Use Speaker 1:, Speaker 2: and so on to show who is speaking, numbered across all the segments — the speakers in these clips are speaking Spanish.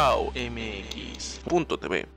Speaker 1: wowmx.tv.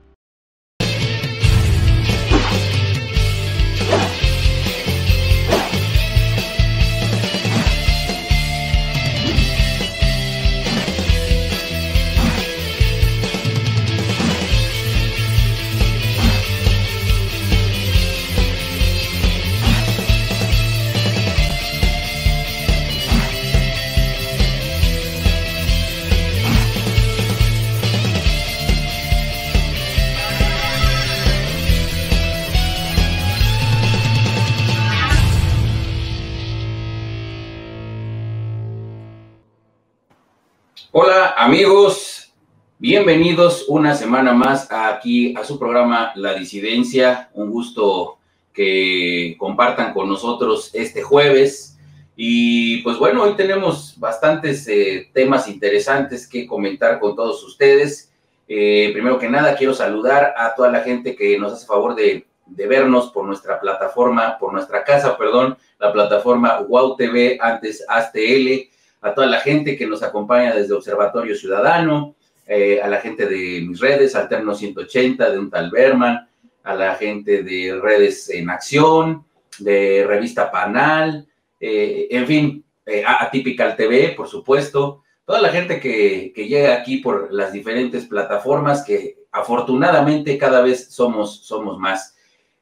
Speaker 2: Hola amigos, bienvenidos una semana más aquí a su programa La Disidencia. Un gusto que compartan con nosotros este jueves. Y pues bueno, hoy tenemos bastantes temas interesantes que comentar con todos ustedes. Primero que nada, quiero saludar a toda la gente que nos hace favor de vernos por nuestra plataforma, por nuestra casa, perdón, la plataforma WOW TV, antes AZTL. A toda la gente que nos acompaña desde Observatorio Ciudadano, a la gente de mis redes, Alterno 180, de un tal Berman, a la gente de Redes en Acción, de Revista Panal, en fin, a Typical TV, por supuesto, toda la gente que llega aquí por las diferentes plataformas, que afortunadamente cada vez somos más.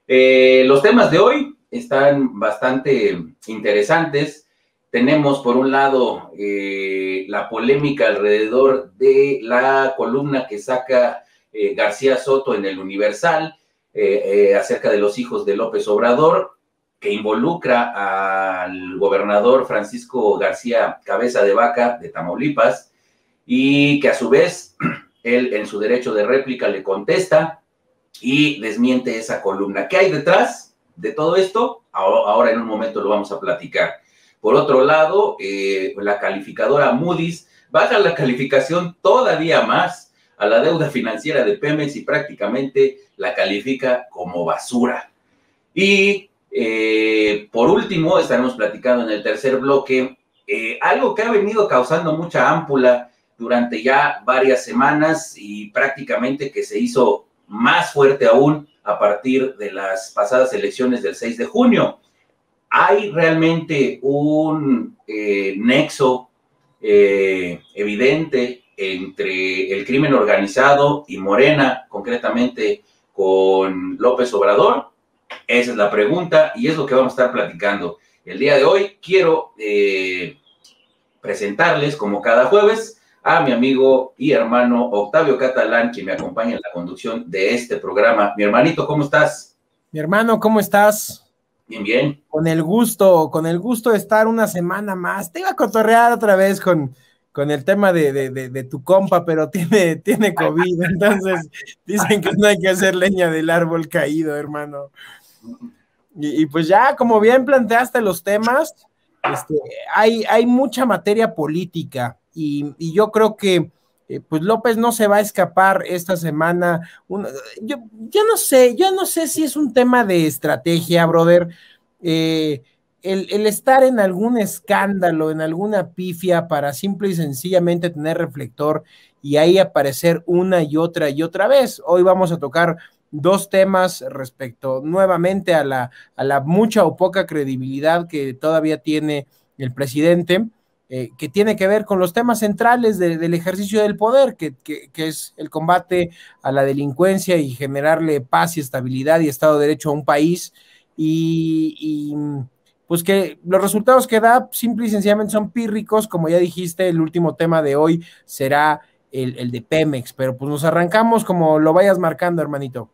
Speaker 2: Los temas de hoy están bastante interesantes. Tenemos, por un lado, la polémica alrededor de la columna que saca García Soto en el Universal acerca de los hijos de López Obrador, que involucra al gobernador Francisco García Cabeza de Vaca de Tamaulipas, y que a su vez él, en su derecho de réplica, le contesta y desmiente esa columna. ¿Qué hay detrás de todo esto? Ahora en un momento lo vamos a platicar. Por otro lado, la calificadora Moody's baja la calificación todavía más a la deuda financiera de Pemex y prácticamente la califica como basura. Y por último, estaremos platicando en el tercer bloque algo que ha venido causando mucha ámpula durante ya varias semanas y prácticamente que se hizo más fuerte aún a partir de las pasadas elecciones del 6 de junio. ¿Hay realmente un nexo evidente entre el crimen organizado y Morena, concretamente con López Obrador? Esa es la pregunta y es lo que vamos a estar platicando. El día de hoy quiero presentarles, como cada jueves, a mi amigo y hermano Octavio Catalán, quien me acompaña en la conducción de este programa. Mi hermanito, ¿cómo estás?
Speaker 3: Mi hermano, ¿cómo estás?
Speaker 2: Bien, bien.
Speaker 3: Con el gusto de estar una semana más. Te iba a cotorrear otra vez con el tema de tu compa, pero tiene COVID, entonces dicen que no hay que hacer leña del árbol caído, hermano. Y pues ya, como bien planteaste los temas, hay mucha materia política y yo creo que pues López no se va a escapar esta semana. Yo no sé si es un tema de estrategia, brother. El estar en algún escándalo, en alguna pifia para simple y sencillamente tener reflector y ahí aparecer una y otra vez. Hoy vamos a tocar dos temas respecto nuevamente a la mucha o poca credibilidad que todavía tiene el presidente, que tiene que ver con los temas centrales del ejercicio del poder, que es el combate a la delincuencia y generarle paz y estabilidad y Estado de Derecho a un país, y pues que los resultados que da simple y sencillamente son pírricos. Como ya dijiste, el último tema de hoy será el de Pemex, pero pues nos arrancamos como lo vayas marcando, hermanito.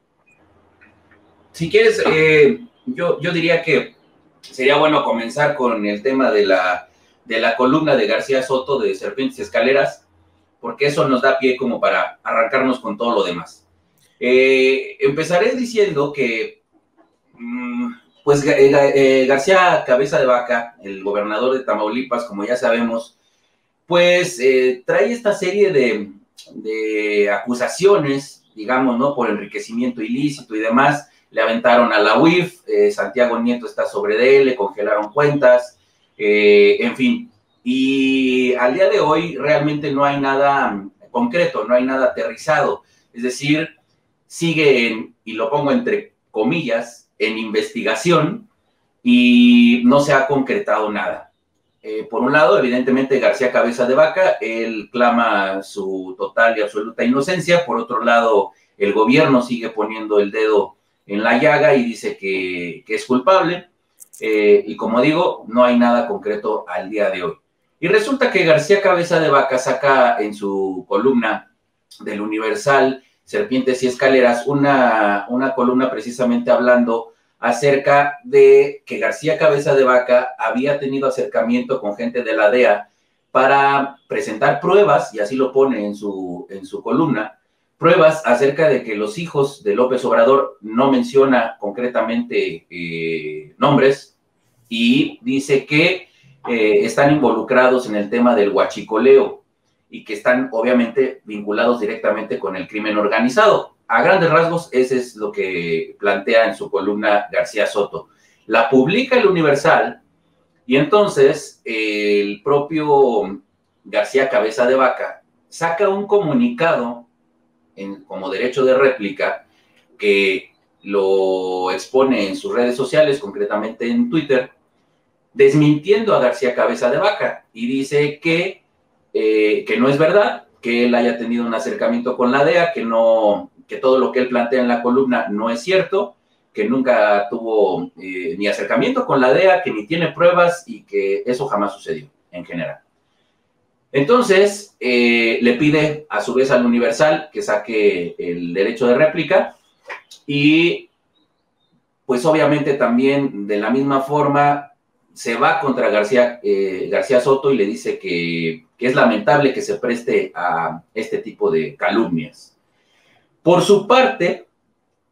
Speaker 2: Si quieres, yo diría que sería bueno comenzar con el tema de la columna de García Soto de Serpientes y Escaleras, porque eso nos da pie como para arrancarnos con todo lo demás. Empezaré diciendo que pues García Cabeza de Vaca, el gobernador de Tamaulipas, como ya sabemos, pues trae esta serie de acusaciones, digamos, ¿no? Por enriquecimiento ilícito y demás. Le aventaron a la UIF, Santiago Nieto está sobre de él, le congelaron cuentas, en fin. Y al día de hoy realmente no hay nada concreto, no hay nada aterrizado. Es decir, sigue y lo pongo entre comillas, en investigación y no se ha concretado nada. Por un lado, evidentemente, García Cabeza de Vaca, él clama su total y absoluta inocencia. Por otro lado, el gobierno sigue poniendo el dedo en la llaga y dice que es culpable. Y como digo, no hay nada concreto al día de hoy. Y resulta que García Cabeza de Vaca saca en su columna del Universal, Serpientes y Escaleras, una columna precisamente hablando acerca de que García Cabeza de Vaca había tenido acercamiento con gente de la DEA para presentar pruebas, y así lo pone en su columna, pruebas acerca de que los hijos de López Obrador, no menciona concretamente nombres, y dice que están involucrados en el tema del huachicoleo y que están obviamente vinculados directamente con el crimen organizado. A grandes rasgos, ese es lo que plantea en su columna García Soto. La publica el Universal y entonces el propio García Cabeza de Vaca saca un comunicado como derecho de réplica que lo expone en sus redes sociales, concretamente en Twitter, desmintiendo a García Cabeza de Vaca y dice que no es verdad, que él haya tenido un acercamiento con la DEA, que todo lo que él plantea en la columna no es cierto, que nunca tuvo ni acercamiento con la DEA, que ni tiene pruebas y que eso jamás sucedió en general. Entonces, le pide a su vez al Universal que saque el derecho de réplica y pues obviamente también de la misma forma se va contra García Soto y le dice que es lamentable que se preste a este tipo de calumnias. Por su parte,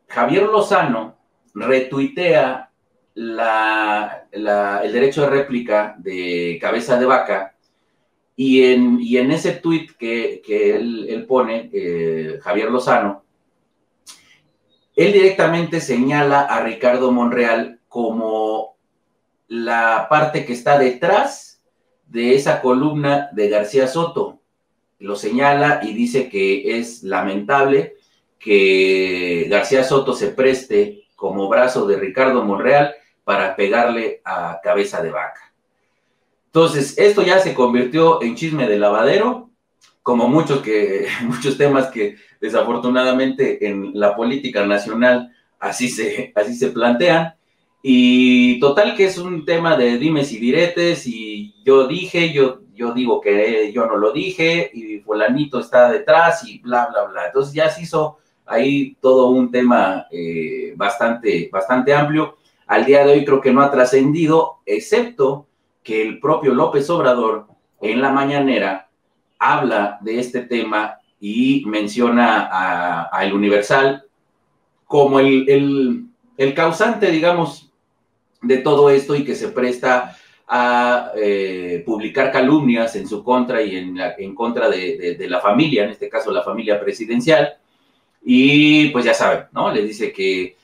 Speaker 2: Javier Lozano retuitea el derecho de réplica de Cabeza de Vaca y en ese tuit que él pone, Javier Lozano, él directamente señala a Ricardo Monreal como la parte que está detrás de esa columna de García Soto. Lo señala y dice que es lamentable que García Soto se preste como brazo de Ricardo Monreal para pegarle a Cabeza de Vaca. Entonces, esto ya se convirtió en chisme de lavadero, como muchos temas que desafortunadamente en la política nacional así se plantean. Y total que es un tema de dimes y diretes, y yo dije, yo digo que yo no lo dije, y fulanito está detrás, y bla, bla, bla. Entonces ya se hizo ahí todo un tema bastante amplio. Al día de hoy creo que no ha trascendido, excepto que el propio López Obrador en la mañanera habla de este tema y menciona a El Universal como el causante, digamos, de todo esto, y que se presta a publicar calumnias en su contra y en contra de la familia, en este caso la familia presidencial, y pues ya saben, ¿no? Les dice que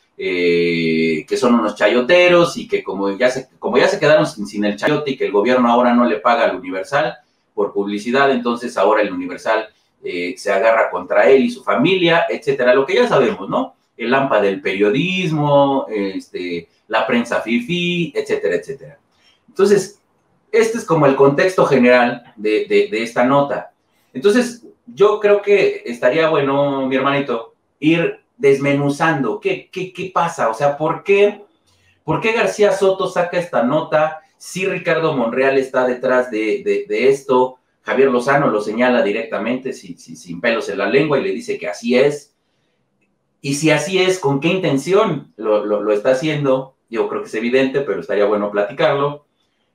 Speaker 2: son unos chayoteros y que como ya se quedaron sin el chayote y que el gobierno ahora no le paga al Universal por publicidad, entonces ahora el Universal se agarra contra él y su familia, etcétera, lo que ya sabemos, ¿no? El AMPA del periodismo, la prensa fifí, etcétera, etcétera. Entonces, este es como el contexto general de esta nota. Entonces, yo creo que estaría bueno, mi hermanito, ir desmenuzando qué pasa, o sea, ¿por qué García Soto saca esta nota? Si Ricardo Monreal está detrás de esto, Javier Lozano lo señala directamente, sin pelos en la lengua, y le dice que así es. Y si así es, ¿con qué intención lo está haciendo? Yo creo que es evidente, pero estaría bueno platicarlo.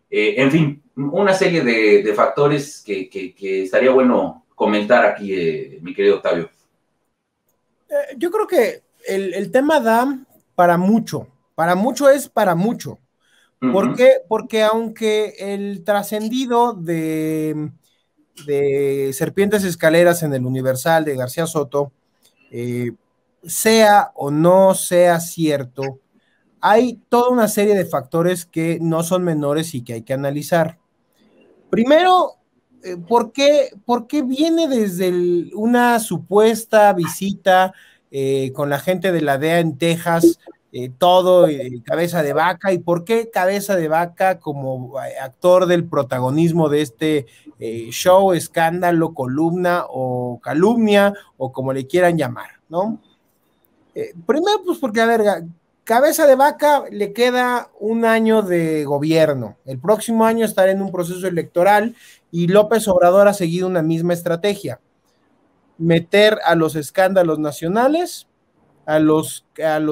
Speaker 2: En fin, una serie de factores que estaría bueno comentar aquí, mi querido Octavio.
Speaker 3: Yo creo que el tema da para mucho es para mucho. ¿Por qué? Porque aunque el trascendido de Serpientes Escaleras en el Universal de García Soto sea o no sea cierto, hay toda una serie de factores que no son menores y que hay que analizar. Primero, por qué viene desde una supuesta visita con la gente de la DEA en Texas, todo Cabeza de Vaca, y por qué Cabeza de Vaca como actor del protagonismo de este show, escándalo, columna o calumnia, o como le quieran llamar, ¿no? Primero, pues porque, a ver, Cabeza de Vaca le queda un año de gobierno. El próximo año estará en un proceso electoral y López Obrador ha seguido una misma estrategia: meter a los escándalos nacionales, a los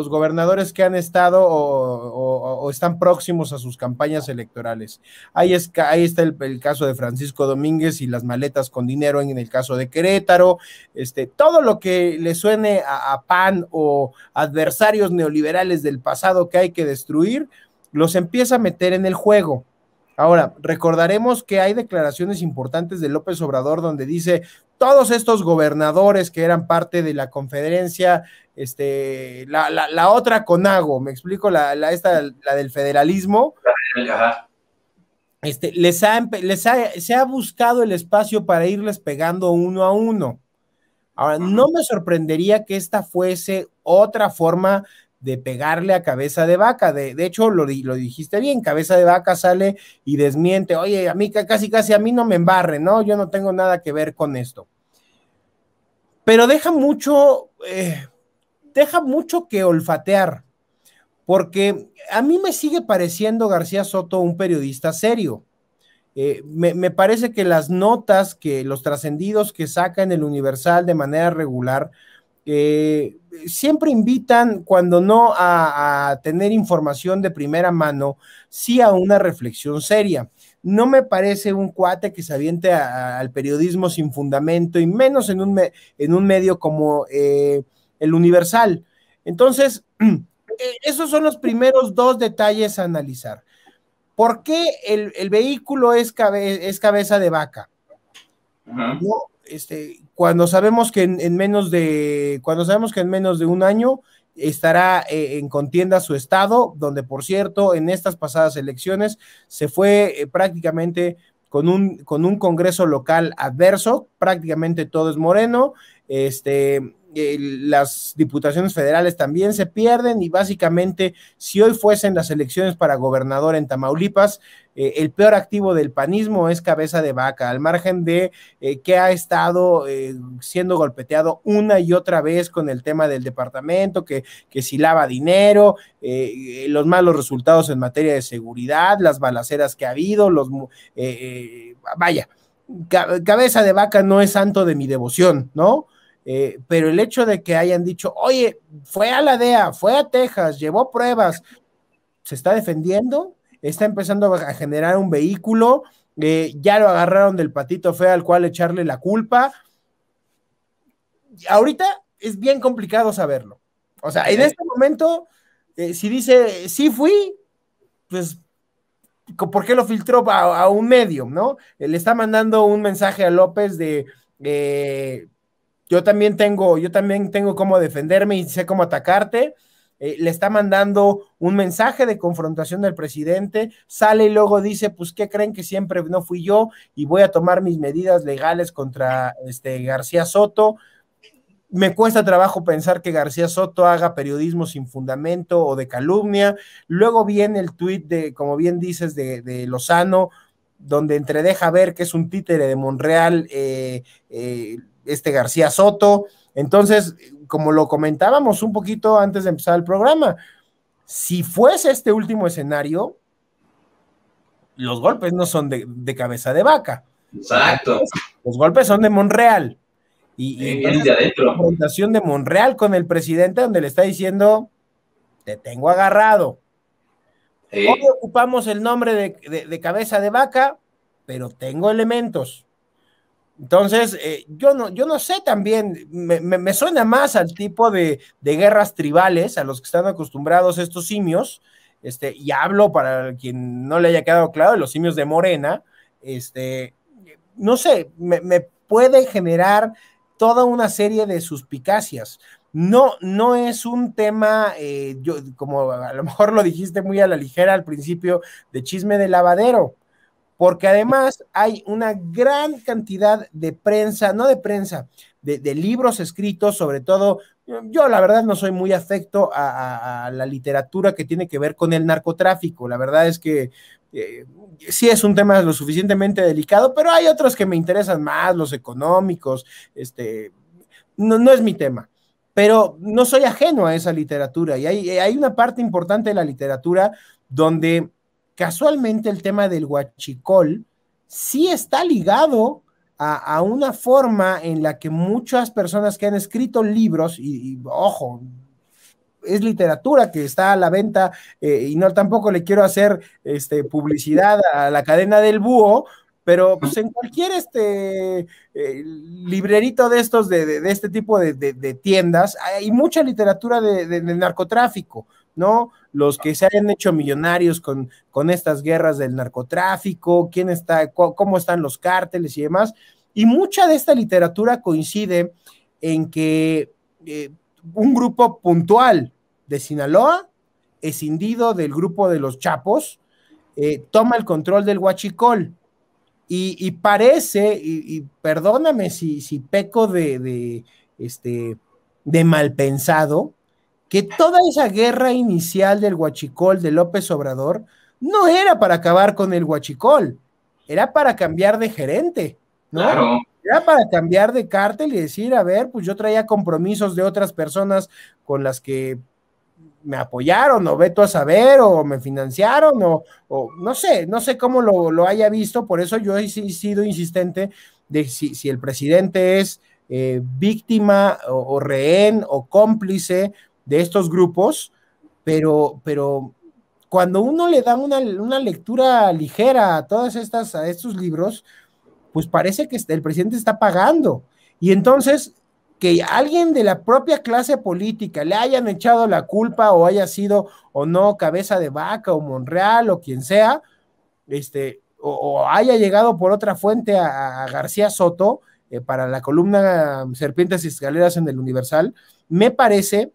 Speaker 3: gobernadores que han estado o están próximos a sus campañas electorales. Ahí está el caso de Francisco Domínguez y las maletas con dinero en el caso de Querétaro. Todo lo que le suene a PAN o adversarios neoliberales del pasado que hay que destruir, los empieza a meter en el juego. Ahora, recordaremos que hay declaraciones importantes de López Obrador donde dice: todos estos gobernadores que eran parte de la conferencia, la otra CONAGO, me explico, la del federalismo,
Speaker 2: Ajá.
Speaker 3: Se ha buscado el espacio para irles pegando uno a uno. Ahora, no me sorprendería que esta fuese otra forma de pegarle a Cabeza de Vaca. De hecho, lo dijiste bien, Cabeza de Vaca sale y desmiente: oye, a mí casi a mí no me embarre, ¿no? Yo no tengo nada que ver con esto. Pero deja mucho que olfatear, porque a mí me sigue pareciendo García Soto un periodista serio. Me parece que las notas, que los trascendidos que saca en el Universal de manera regular, siempre invitan, cuando no a tener información de primera mano, sí a una reflexión seria. No me parece un cuate que se aviente al periodismo sin fundamento, y menos en un medio como el Universal. Entonces, esos son los primeros dos detalles a analizar. ¿Por qué el vehículo es Cabeza de Vaca?
Speaker 2: Uh-huh.
Speaker 3: No, cuando sabemos que en menos de un año estará en contienda su estado, donde, por cierto, en estas pasadas elecciones se fue prácticamente con un congreso local adverso, prácticamente todo es moreno. Las diputaciones federales también se pierden, y básicamente, si hoy fuesen las elecciones para gobernador en Tamaulipas, el peor activo del panismo es Cabeza de Vaca, al margen de que ha estado siendo golpeteado una y otra vez con el tema del departamento, que si lava dinero, los malos resultados en materia de seguridad, las balaceras que ha habido, vaya, Cabeza de Vaca no es santo de mi devoción, ¿no? Pero el hecho de que hayan dicho: oye, fue a la DEA, fue a Texas, llevó pruebas, se está defendiendo, está empezando a generar un vehículo, ya lo agarraron del patito feo al cual echarle la culpa. Ahorita es bien complicado saberlo. O sea, en este momento, si dice sí fui, pues ¿por qué lo filtró a un medio, no? Le está mandando un mensaje a López de yo también tengo cómo defenderme y sé cómo atacarte. Le está mandando un mensaje de confrontación del presidente, sale y luego dice: pues, ¿qué creen? Que siempre no fui yo y voy a tomar mis medidas legales contra García Soto. Me cuesta trabajo pensar que García Soto haga periodismo sin fundamento o de calumnia. Luego viene el tuit como bien dices, de Lozano, donde entredeja ver que es un títere de Monreal, García Soto. Entonces, como lo comentábamos un poquito antes de empezar el programa, si fuese este último escenario, los golpes no son de Cabeza de Vaca.
Speaker 2: Exacto.
Speaker 3: Los golpes son de Monreal. Y
Speaker 2: de adentro.
Speaker 3: La confrontación de Monreal con el presidente, donde le está diciendo: te tengo agarrado. Sí. Hoy ocupamos el nombre de Cabeza de Vaca, pero tengo elementos. Entonces, yo no sé, también me suena más al tipo de guerras tribales a los que están acostumbrados estos simios, y hablo para quien no le haya quedado claro, de los simios de Morena. No sé, me puede generar toda una serie de suspicacias. No es un tema, como a lo mejor lo dijiste muy a la ligera al principio, de chisme de lavadero. porque además hay una gran cantidad de prensa, no de prensa, de libros escritos, sobre todo, yo la verdad no soy muy afecto a la literatura que tiene que ver con el narcotráfico, la verdad es que sí es un tema lo suficientemente delicado, pero hay otros que me interesan más, los económicos, no es mi tema, pero no soy ajeno a esa literatura y hay una parte importante de la literatura donde casualmente el tema del huachicol sí está ligado a una forma en la que muchas personas que han escrito libros, y ojo, es literatura que está a la venta, y no tampoco le quiero hacer publicidad a la cadena del búho, pero pues en cualquier librerito de estos, de este tipo de tiendas, hay mucha literatura de narcotráfico, ¿no? Los que se hayan hecho millonarios con estas guerras del narcotráfico, quién está, cómo están los cárteles y demás, y mucha de esta literatura coincide en que un grupo puntual de Sinaloa, escindido del grupo de los Chapos, toma el control del huachicol. Y parece, y perdóname si peco de mal pensado, que toda esa guerra inicial del huachicol de López Obrador no era para acabar con el huachicol, era para cambiar de gerente, ¿no?
Speaker 2: Claro.
Speaker 3: Era para cambiar de cártel y decir, a ver, pues yo traía compromisos de otras personas con las que me apoyaron, o veto a saber, o me financiaron, o no sé cómo lo haya visto, por eso yo he sido insistente de si el presidente es víctima o rehén o cómplice de estos grupos, pero cuando uno le da una lectura ligera a a estos libros, pues parece que el presidente está pagando. Y entonces, que alguien de la propia clase política le hayan echado la culpa o haya sido o no Cabeza de Vaca o Monreal o quien sea, o haya llegado por otra fuente a García Soto para la columna Serpientes y Escaleras en el Universal, me parece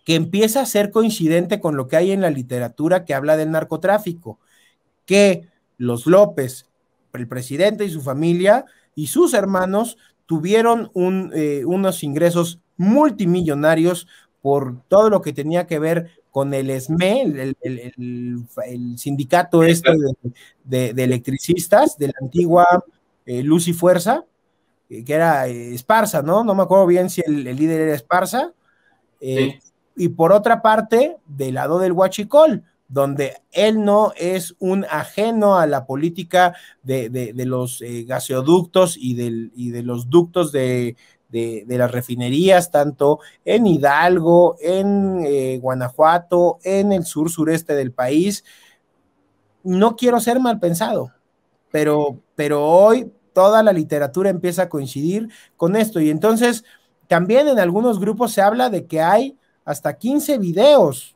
Speaker 3: que empieza a ser coincidente con lo que hay en la literatura que habla del narcotráfico, que los López, el presidente y su familia y sus hermanos tuvieron unos ingresos multimillonarios por todo lo que tenía que ver con el ESME, el sindicato de electricistas de la antigua Luz y Fuerza, que era Esparza, ¿no? No me acuerdo bien si el líder era Esparza. Sí. Y por otra parte, del lado del huachicol, donde él no es un ajeno a la política de los gaseoductos y de los ductos de las refinerías, tanto en Hidalgo, en Guanajuato, en el sureste del país. No quiero ser mal pensado, pero hoy toda la literatura empieza a coincidir con esto, y entonces también en algunos grupos se habla de que hay hasta 15 videos,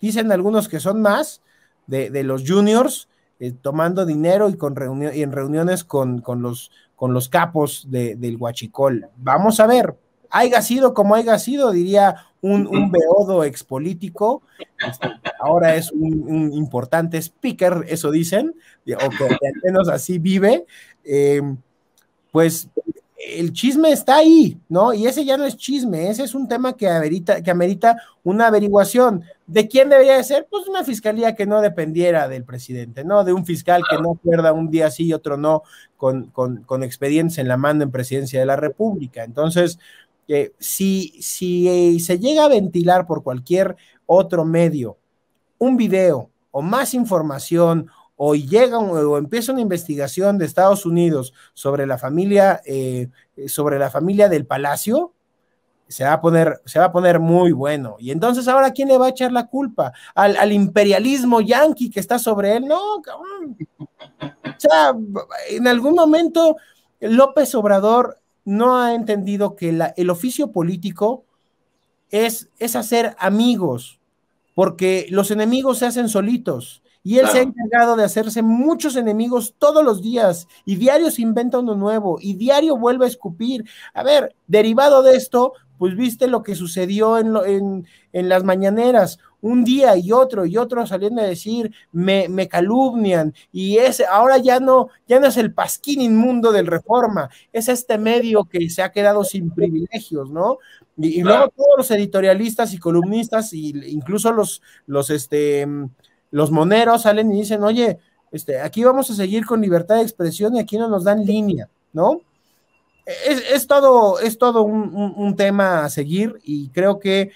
Speaker 3: dicen algunos que son más, de los juniors tomando dinero y en reuniones con los capos del huachicol. Vamos a ver, haya sido como haya sido, diría un beodo expolítico, ahora es un importante speaker, eso dicen, o que al menos así vive, pues el chisme está ahí, ¿no? Y ese ya no es chisme, ese es un tema que amerita una averiguación. ¿De quién debería de ser? Pues una fiscalía que no dependiera del presidente, ¿no? De un fiscal que no acuerda un día sí y otro no, con expedientes en la mano en Presidencia de la República. Entonces, si se llega a ventilar por cualquier otro medio un video o más información, o empieza una investigación de Estados Unidos sobre la familia del Palacio, se va a poner muy bueno. Y entonces, ¿ahora quién le va a echar la culpa? ¿Al imperialismo yanqui que está sobre él? No, cabrón. O sea, en algún momento López Obrador no ha entendido que el oficio político es hacer amigos, porque los enemigos se hacen solitos. Y él se ha encargado de hacerse muchos enemigos todos los días, y diario se inventa uno nuevo, y diario vuelve a escupir. A ver, derivado de esto, pues viste lo que sucedió en las mañaneras. un día y otro saliendo a decir, me calumnian, y ahora ya no es el Pasquín inmundo del Reforma, es este medio que se ha quedado sin privilegios, ¿no? Y luego todos los editorialistas y columnistas, y incluso los moneros salen y dicen, oye, aquí vamos a seguir con libertad de expresión y aquí no nos dan línea, ¿no? Es todo un tema a seguir, y creo que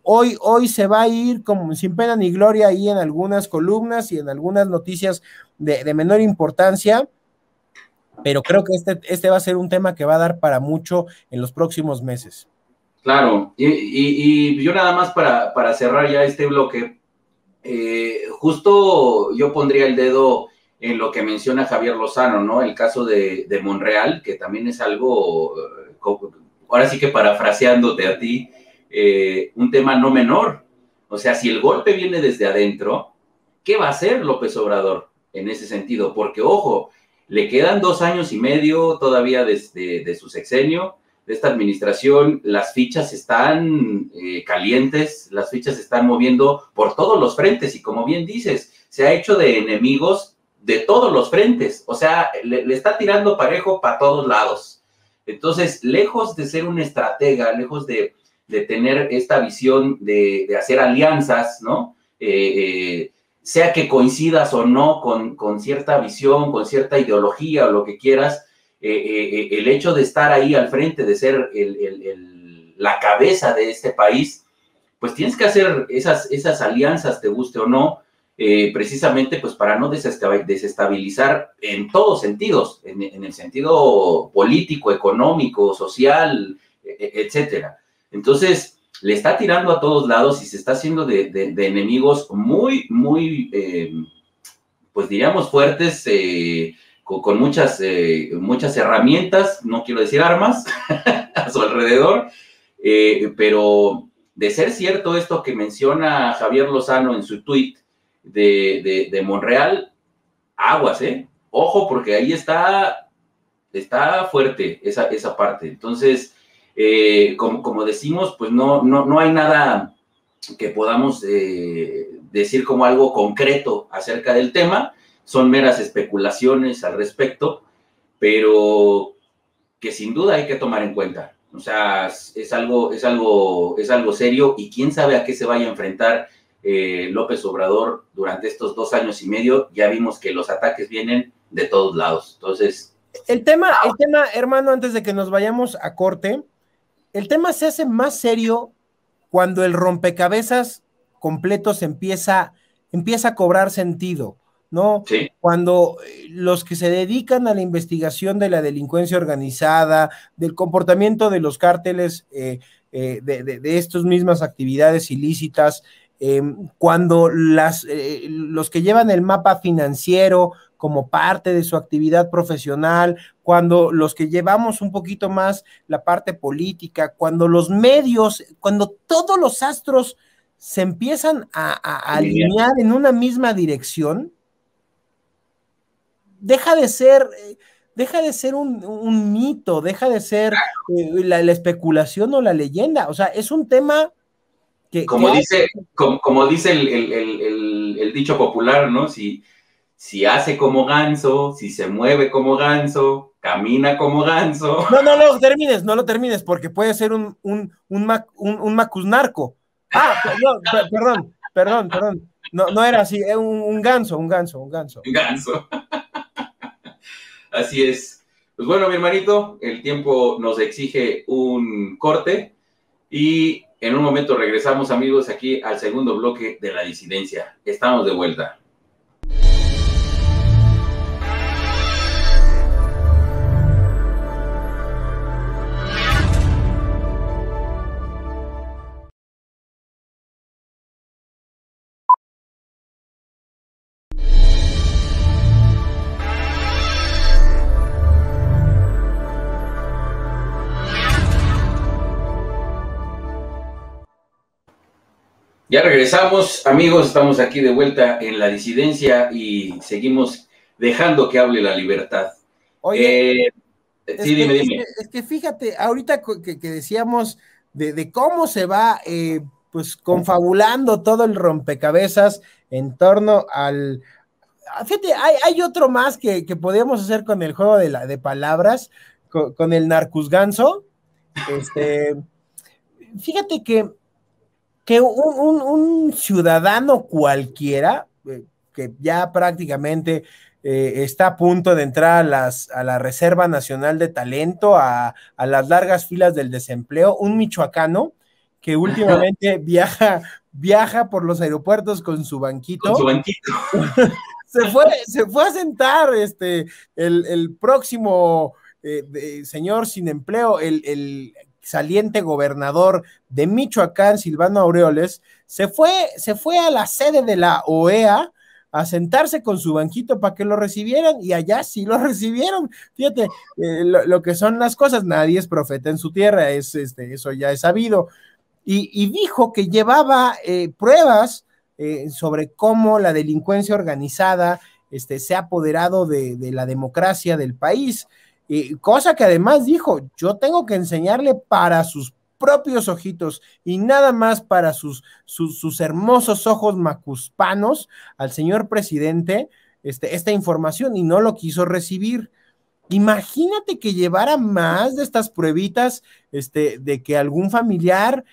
Speaker 3: hoy se va a ir como sin pena ni gloria ahí en algunas columnas y en algunas noticias de menor importancia, pero creo que este va a ser un tema que va a dar para mucho en los próximos meses.
Speaker 2: Claro, y yo nada más para cerrar ya este bloque, justo yo pondría el dedo en lo que menciona Javier Lozano, ¿no? El caso de Monreal, que también es algo, ahora sí que parafraseándote a ti, un tema no menor. O sea, si el golpe viene desde adentro, ¿qué va a hacer López Obrador en ese sentido? Porque, ojo, le quedan 2 años y medio todavía de su sexenio, de esta administración. Las fichas están calientes, las fichas se están moviendo por todos los frentes, y como bien dices, se ha hecho de enemigos de todos los frentes, o sea, le está tirando parejo para todos lados. Entonces, lejos de ser un estratega, lejos de tener esta visión de hacer alianzas, ¿no? Sea que coincidas o no con cierta visión, con cierta ideología o lo que quieras, el hecho de estar ahí al frente, de ser la cabeza de este país, pues tienes que hacer esas alianzas, te guste o no, precisamente pues para no desestabilizar en todos sentidos, en el sentido político, económico, social, etcétera. Entonces, le está tirando a todos lados y se está haciendo de enemigos muy, pues diríamos fuertes, con muchas herramientas, no quiero decir armas, a su alrededor, pero de ser cierto esto que menciona Javier Lozano en su tuit de Monreal, aguas, ojo, porque ahí está fuerte esa parte. Entonces, como decimos, pues no hay nada que podamos decir como algo concreto acerca del tema, son meras especulaciones al respecto, pero que sin duda hay que tomar en cuenta. O sea, es algo serio, y quién sabe a qué se vaya a enfrentar López Obrador durante estos 2 años y medio. Ya vimos que los ataques vienen de todos lados. Entonces,
Speaker 3: el tema, hermano, antes de que nos vayamos a corte, el tema se hace más serio cuando el rompecabezas completo se empieza a cobrar sentido, ¿no?
Speaker 2: Sí.
Speaker 3: Cuando los que se dedican a la investigación de la delincuencia organizada, del comportamiento de los cárteles, de estas mismas actividades ilícitas, cuando los que llevan el mapa financiero como parte de su actividad profesional, cuando los que llevamos un poquito más la parte política, cuando los medios, cuando todos los astros se empiezan a alinear en una misma dirección, deja de ser un mito, deja de ser la especulación o la leyenda. O sea, es un tema
Speaker 2: como dice el dicho popular, ¿no? Si hace como ganso, si se mueve como ganso, camina como ganso.
Speaker 3: No lo termines, porque puede ser un macusnarco. Perdón. No era así, un ganso.
Speaker 2: Un ganso. Así es. Pues bueno, mi hermanito, el tiempo nos exige un corte, y en un momento regresamos, amigos, aquí al segundo bloque de La Disidencia. Estamos de vuelta. Ya regresamos, amigos, estamos aquí de vuelta en La Disidencia y seguimos dejando que hable la libertad.
Speaker 3: Oye,
Speaker 2: dime.
Speaker 3: Es que fíjate, ahorita que decíamos de cómo se va pues confabulando todo el rompecabezas en torno al... Fíjate, hay otro más que podríamos hacer con el juego de palabras, con el narcusganso. Fíjate que un ciudadano cualquiera, que ya prácticamente está a punto de entrar a la Reserva Nacional de Talento, a las largas filas del desempleo, un michoacano que últimamente viaja por los aeropuertos con su banquito.
Speaker 2: Con su banquito.
Speaker 3: Se fue a sentar el próximo señor sin empleo, el saliente gobernador de Michoacán, Silvano Aureoles, se fue a la sede de la OEA a sentarse con su banquito para que lo recibieran, y allá sí lo recibieron. Fíjate, lo que son las cosas, nadie es profeta en su tierra, eso ya es sabido. Y dijo que llevaba pruebas sobre cómo la delincuencia organizada se ha apoderado de la democracia del país, cosa que además dijo, yo tengo que enseñarle para sus propios ojitos y nada más para sus hermosos ojos macuspanos al señor presidente esta información, y no lo quiso recibir. Imagínate que llevara más de estas pruebitas, de que algún familiar,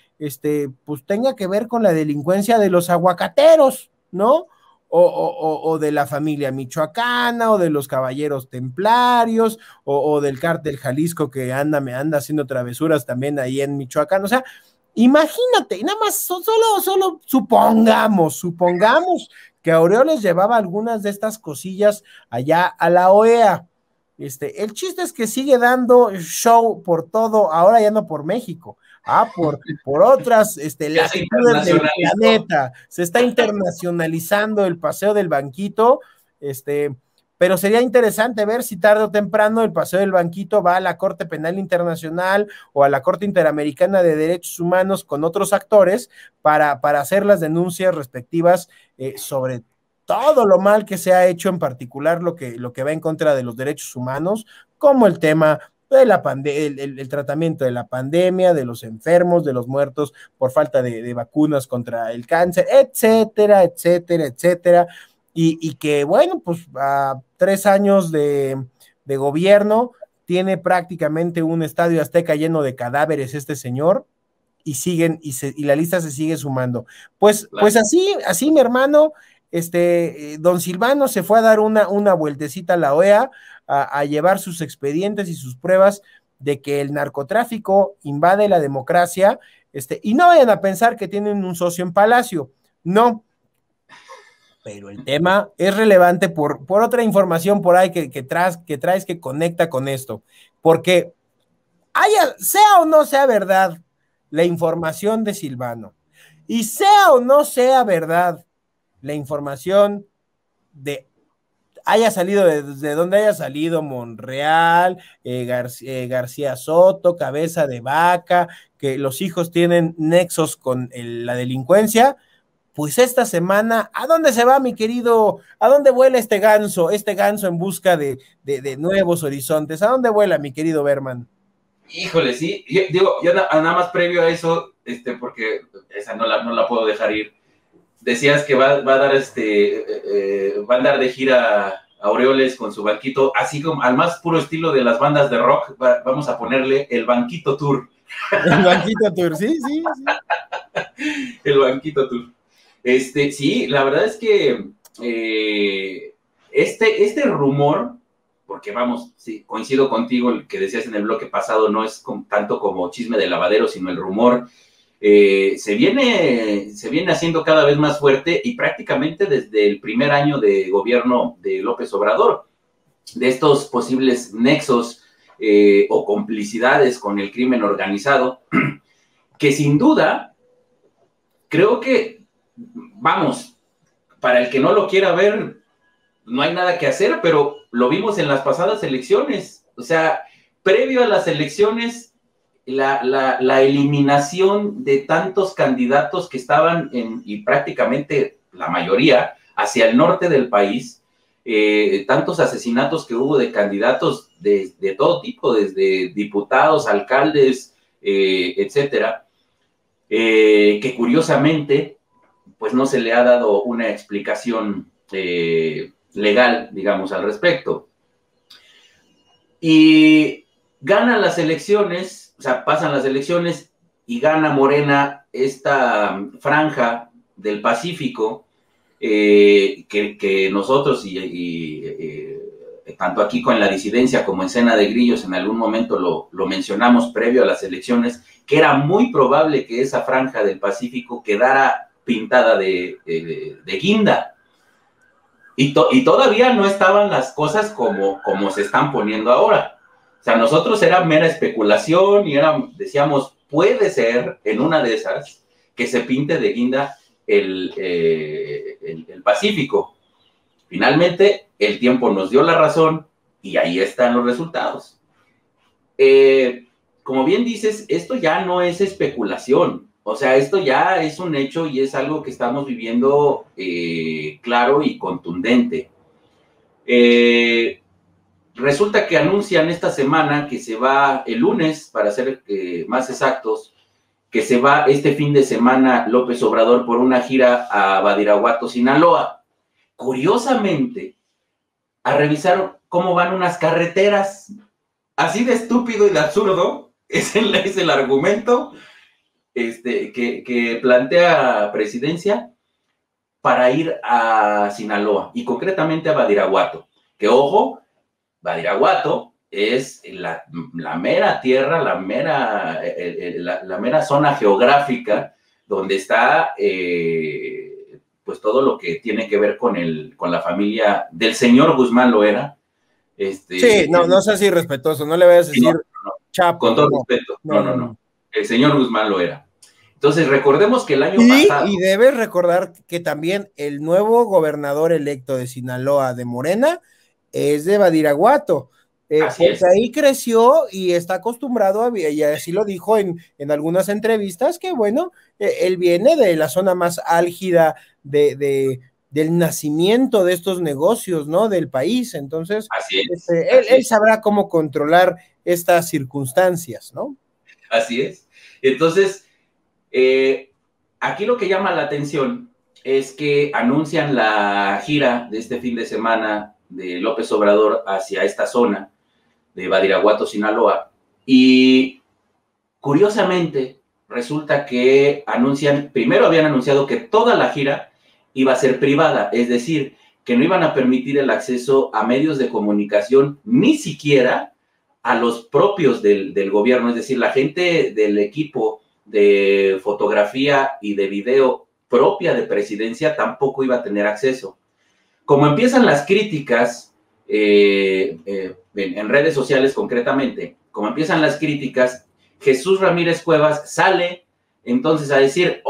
Speaker 3: pues tenga que ver con la delincuencia de los aguacateros, ¿no? O de la familia michoacana, o de los caballeros templarios, o del cártel Jalisco que anda haciendo travesuras también ahí en Michoacán. O sea, imagínate, nada más, solo supongamos que Aureoles llevaba algunas de estas cosillas allá a la OEA. El chiste es que sigue dando show por todo, ahora ya no por México, por otras latitudes del planeta. Se está internacionalizando el paseo del banquito, pero sería interesante ver si tarde o temprano el paseo del banquito va a la Corte Penal Internacional o a la Corte Interamericana de Derechos Humanos con otros actores para hacer las denuncias respectivas sobre todo lo mal que se ha hecho, en particular lo que va en contra de los derechos humanos, como el tema de el tratamiento de la pandemia, de los enfermos, de los muertos por falta de vacunas contra el cáncer, etcétera, etcétera, etcétera, y que bueno, pues a 3 años de gobierno tiene prácticamente un estadio Azteca lleno de cadáveres este señor, y siguen, y la lista se sigue sumando. Pues así mi hermano, don Silvano se fue a dar una vueltecita a la OEA a llevar sus expedientes y sus pruebas de que el narcotráfico invade la democracia, y no vayan a pensar que tienen un socio en Palacio, no, pero el tema es relevante por otra información por ahí que traes que conecta con esto, porque sea o no sea verdad la información de Silvano, y sea o no sea verdad la información haya salido de donde haya salido, Monreal, García Soto, Cabeza de Vaca, que los hijos tienen nexos con la delincuencia, pues esta semana, ¿a dónde se va, mi querido? ¿A dónde vuela este ganso en busca de nuevos horizontes? ¿A dónde vuela, mi querido Berman?
Speaker 2: Híjole, sí, yo nada más previo a eso, porque esa no la puedo dejar ir. Decías que va a dar va a andar de gira a Aureoles con su banquito, así como al más puro estilo de las bandas de rock, vamos a ponerle el Banquito Tour.
Speaker 3: El Banquito Tour, sí.
Speaker 2: El Banquito Tour. Sí, la verdad es que este rumor, porque vamos, sí, coincido contigo, el que decías en el bloque pasado, no es tanto como chisme de lavadero, sino el rumor. Se viene haciendo cada vez más fuerte, y prácticamente desde el primer año de gobierno de López Obrador, de estos posibles nexos o complicidades con el crimen organizado, que sin duda, creo que, vamos, para el que no lo quiera ver, no hay nada que hacer, pero lo vimos en las pasadas elecciones. O sea, previo a las elecciones, la eliminación de tantos candidatos que estaban y prácticamente la mayoría hacia el norte del país, tantos asesinatos que hubo de candidatos de todo tipo, desde diputados, alcaldes, etcétera, que curiosamente, pues no se le ha dado una explicación legal, digamos, al respecto. Y ganan las elecciones, o sea, pasan las elecciones y gana Morena esta franja del Pacífico, que nosotros tanto aquí con la disidencia como en Cena de Grillos en algún momento lo mencionamos previo a las elecciones, que era muy probable que esa franja del Pacífico quedara pintada de guinda. Y todavía no estaban las cosas como se están poniendo ahora. O sea, nosotros era mera especulación y decíamos, puede ser en una de esas que se pinte de guinda el Pacífico. Finalmente, el tiempo nos dio la razón y ahí están los resultados. Como bien dices, esto ya no es especulación. O sea, esto ya es un hecho y es algo que estamos viviendo claro y contundente. Resulta que anuncian esta semana que se va el lunes, para ser más exactos, que se va este fin de semana López Obrador por una gira a Badiraguato, Sinaloa. Curiosamente, a revisar cómo van unas carreteras. Así de estúpido y de absurdo es el argumento que plantea Presidencia para ir a Sinaloa y concretamente a Badiraguato. Que ojo, Badiraguato es la mera tierra, la mera zona geográfica donde está pues todo lo que tiene que ver con la familia del señor Guzmán Loera.
Speaker 3: Sí, no seas irrespetuoso, no le vayas a decir Chapo.
Speaker 2: Con todo respeto, no. El señor Guzmán Loera. Entonces, recordemos que el año pasado...
Speaker 3: Y debes recordar que también el nuevo gobernador electo de Sinaloa, de Morena, es de Badiraguato. Porque ahí creció y está acostumbrado, y así lo dijo en algunas entrevistas, que bueno, él viene de la zona más álgida del nacimiento de estos negocios, ¿no? Del país. Entonces, él sabrá cómo controlar estas circunstancias, ¿no?
Speaker 2: Así es. Entonces, aquí lo que llama la atención es que anuncian la gira de este fin de semana de López Obrador hacia esta zona de Badiraguato, Sinaloa, y curiosamente resulta que primero habían anunciado que toda la gira iba a ser privada, es decir, que no iban a permitir el acceso a medios de comunicación, ni siquiera a los propios del gobierno, es decir, la gente del equipo de fotografía y de video propia de Presidencia tampoco iba a tener acceso. Como empiezan las críticas en redes sociales concretamente, como empiezan las críticas, Jesús Ramírez Cuevas sale entonces a decir,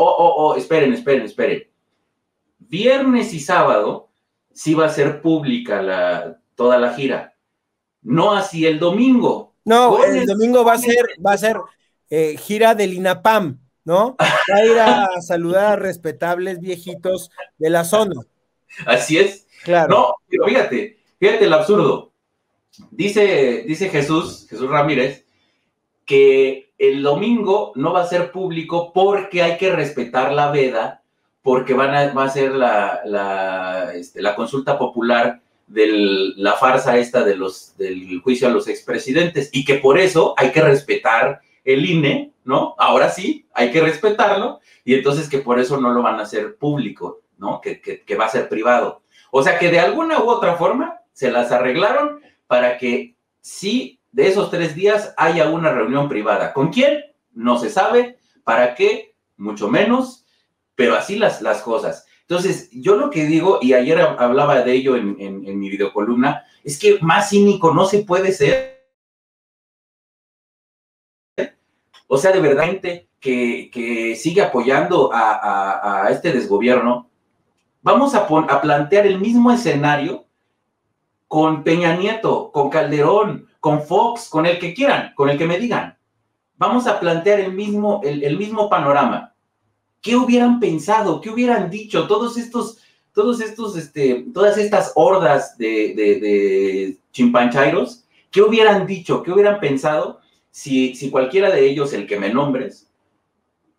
Speaker 2: esperen. Viernes y sábado sí va a ser pública toda la gira, no así el domingo.
Speaker 3: No, el domingo va a ser gira del INAPAM, ¿no? Va a ir a saludar a respetables viejitos de la zona.
Speaker 2: Así es.
Speaker 3: Claro.
Speaker 2: No, pero fíjate el absurdo. Dice Jesús Ramírez que el domingo no va a ser público porque hay que respetar la veda, porque va a ser la consulta popular de la farsa esta del juicio a los expresidentes, y que por eso hay que respetar el INE, ¿no? Ahora sí, hay que respetarlo, y entonces que por eso no lo van a hacer público, ¿no? Que va a ser privado. O sea que de alguna u otra forma se las arreglaron para que sí, de esos 3 días haya una reunión privada. ¿Con quién? No se sabe. ¿Para qué? Mucho menos, pero así las cosas. Entonces, yo lo que digo, y ayer hablaba de ello en mi videocolumna, es que más cínico no se puede ser. O sea, de verdad, gente que sigue apoyando a este desgobierno, vamos a plantear el mismo escenario con Peña Nieto, con Calderón, con Fox, con el que quieran, con el que me digan. Vamos a plantear el mismo panorama. ¿Qué hubieran pensado? ¿Qué hubieran dicho todas estas hordas de chimpanchairos? ¿Qué hubieran dicho? ¿Qué hubieran pensado si cualquiera de ellos, el que me nombres,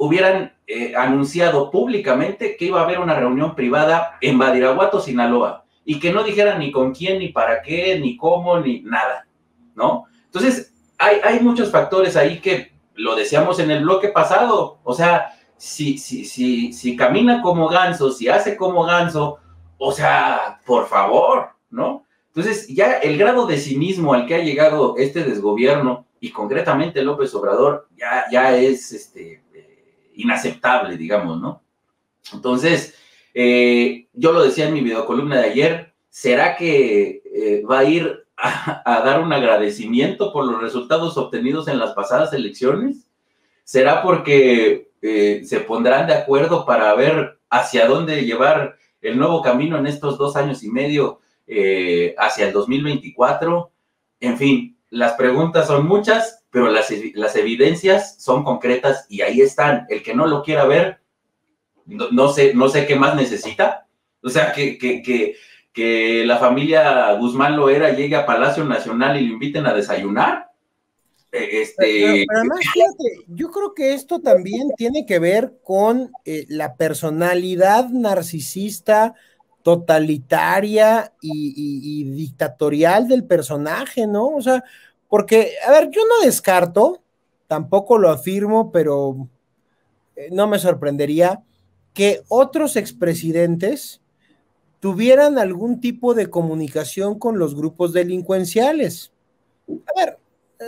Speaker 2: hubieran anunciado públicamente que iba a haber una reunión privada en Badiraguato, Sinaloa, y que no dijeran ni con quién, ni para qué, ni cómo, ni nada, ¿no? Entonces, hay muchos factores ahí que lo decíamos en el bloque pasado, o sea, si camina como ganso, si hace como ganso, o sea, por favor, ¿no? Entonces, ya el grado de cinismo al que ha llegado este desgobierno, y concretamente López Obrador, ya es inaceptable, digamos, ¿no? Entonces, yo lo decía en mi videocolumna de ayer, ¿será que va a ir a dar un agradecimiento por los resultados obtenidos en las pasadas elecciones? ¿Será porque se pondrán de acuerdo para ver hacia dónde llevar el nuevo camino en estos 2 años y medio hacia el 2024? En fin, las preguntas son muchas, pero las evidencias son concretas y ahí están. El que no lo quiera ver, no sé qué más necesita. O sea, que la familia Guzmán Loera llegue a Palacio Nacional y lo inviten a desayunar.
Speaker 3: Pero además, fíjate, yo creo que esto también tiene que ver con la personalidad narcisista, totalitaria y dictatorial del personaje, ¿no? O sea, porque, a ver, yo no descarto, tampoco lo afirmo, pero no me sorprendería que otros expresidentes tuvieran algún tipo de comunicación con los grupos delincuenciales. A ver,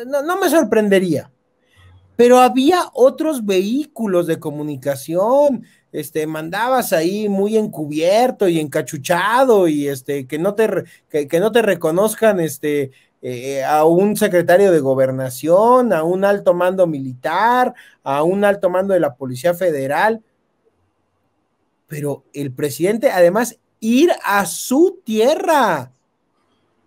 Speaker 3: no me sorprendería, pero había otros vehículos de comunicación, mandabas ahí muy encubierto y encachuchado y que no te reconozcan a un secretario de gobernación, a un alto mando militar, a un alto mando de la Policía Federal, pero el presidente además ir a su tierra.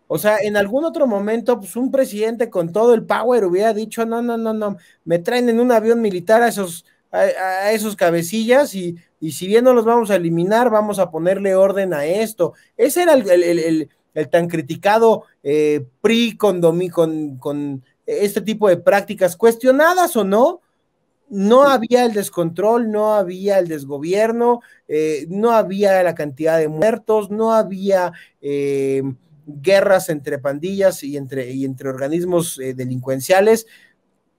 Speaker 3: O sea, en algún otro momento, pues un presidente con todo el power hubiera dicho, no, me traen en un avión militar a esos cabecillas y si bien no los vamos a eliminar, vamos a ponerle orden a esto. Ese era el tan criticado PRI con este tipo de prácticas, cuestionadas o no. No había el descontrol, no había el desgobierno, no había la cantidad de muertos, no había guerras entre pandillas y entre organismos delincuenciales,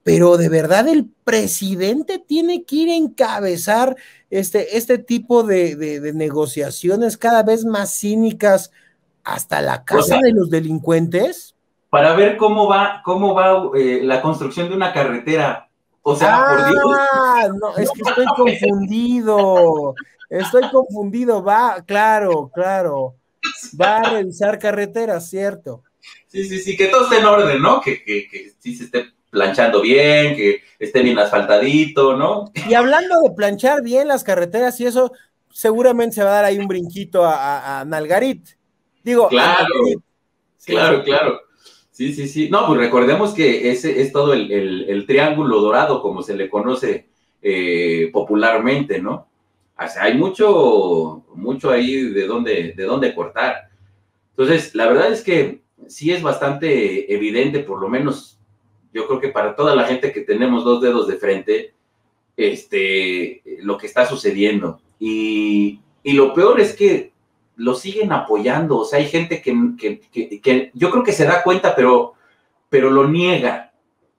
Speaker 3: pero de verdad el presidente tiene que ir a encabezar este tipo de negociaciones cada vez más cínicas hasta la casa de los delincuentes.
Speaker 2: Para ver cómo va la construcción de una carretera. O sea, por Dios.
Speaker 3: No, es que estoy confundido, va, claro, va a revisar carreteras, cierto.
Speaker 2: Sí, que todo esté en orden, ¿no? Que sí se esté planchando bien, que esté bien asfaltadito, ¿no?
Speaker 3: Y hablando de planchar bien las carreteras y eso, seguramente se va a dar ahí un brinquito a Nalgarit. Digo,
Speaker 2: claro,
Speaker 3: a Nalgarit.
Speaker 2: Sí. Claro. Sí. No, pues recordemos que ese es todo el triángulo dorado, como se le conoce popularmente, ¿no? O sea, hay mucho ahí de dónde cortar. Entonces, la verdad es que sí es bastante evidente, por lo menos yo creo que para toda la gente que tenemos 2 dedos de frente, lo que está sucediendo. Y lo peor es que lo siguen apoyando. O sea, hay gente que yo creo que se da cuenta, pero lo niega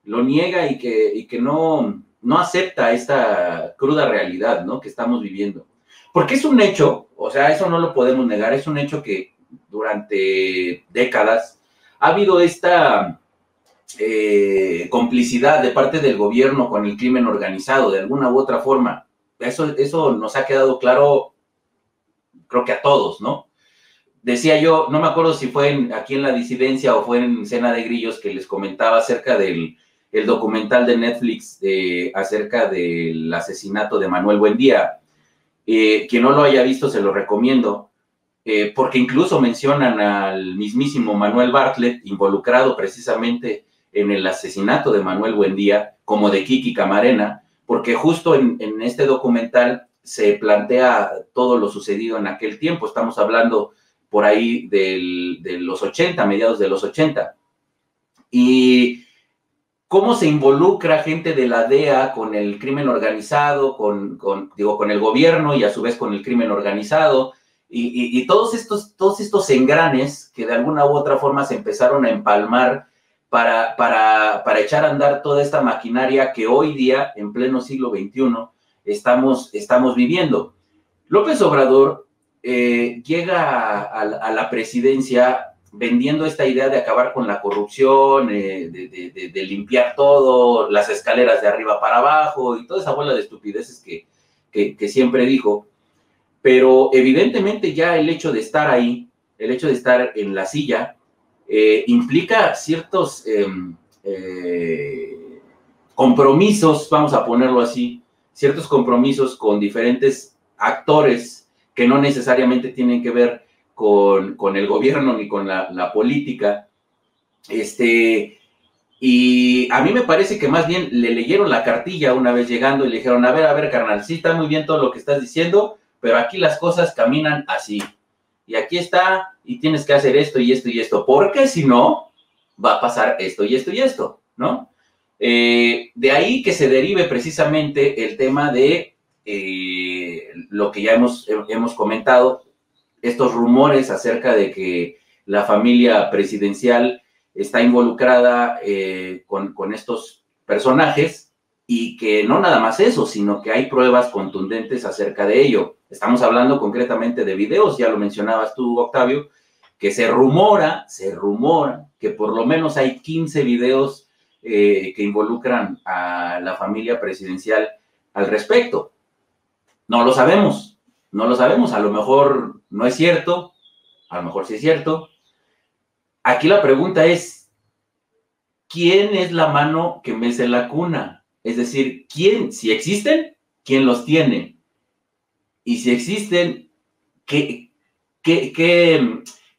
Speaker 2: y que no acepta esta cruda realidad, ¿no? Que estamos viviendo. Porque es un hecho, o sea, eso no lo podemos negar, es un hecho que durante décadas ha habido esta complicidad de parte del gobierno con el crimen organizado, de alguna u otra forma. Eso nos ha quedado claro, creo que a todos, ¿no? Decía yo, no me acuerdo si fue aquí en La Disidencia o fue en Cena de Grillos, que les comentaba acerca del documental de Netflix acerca del asesinato de Manuel Buendía. Quien no lo haya visto, se lo recomiendo, porque incluso mencionan al mismísimo Manuel Bartlett, involucrado precisamente en el asesinato de Manuel Buendía, como de Kiki Camarena, porque justo en este documental se plantea todo lo sucedido en aquel tiempo. Estamos hablando por ahí de los 80, mediados de los 80. Y cómo se involucra gente de la DEA con el crimen organizado, con el gobierno y a su vez con el crimen organizado, y todos estos engranes que de alguna u otra forma se empezaron a empalmar para echar a andar toda esta maquinaria que hoy día, en pleno siglo XXI, estamos viviendo. López Obrador llega a la presidencia vendiendo esta idea de acabar con la corrupción, de limpiar todo, las escaleras de arriba para abajo y toda esa bola de estupideces que siempre dijo. Pero evidentemente ya el hecho de estar ahí, el hecho de estar en la silla, implica ciertos compromisos, vamos a ponerlo así, ciertos compromisos con diferentes actores que no necesariamente tienen que ver con el gobierno ni con la política, y a mí me parece que más bien le leyeron la cartilla una vez llegando y le dijeron, a ver, carnal, sí está muy bien todo lo que estás diciendo, pero aquí las cosas caminan así, y aquí está, y tienes que hacer esto y esto y esto, porque si no, va a pasar esto y esto y esto, ¿no? De ahí que se derive precisamente el tema de lo que ya hemos comentado, estos rumores acerca de que la familia presidencial está involucrada con estos personajes y que no nada más eso, sino que hay pruebas contundentes acerca de ello. Estamos hablando concretamente de videos, ya lo mencionabas tú, Octavio, que se rumora que por lo menos hay 15 videos que involucran a la familia presidencial al respecto. No lo sabemos, a lo mejor no es cierto, a lo mejor sí es cierto. Aquí la pregunta es, ¿quién es la mano que mece la cuna? Es decir, ¿quién, si existen, quién los tiene? Y si existen, ¿qué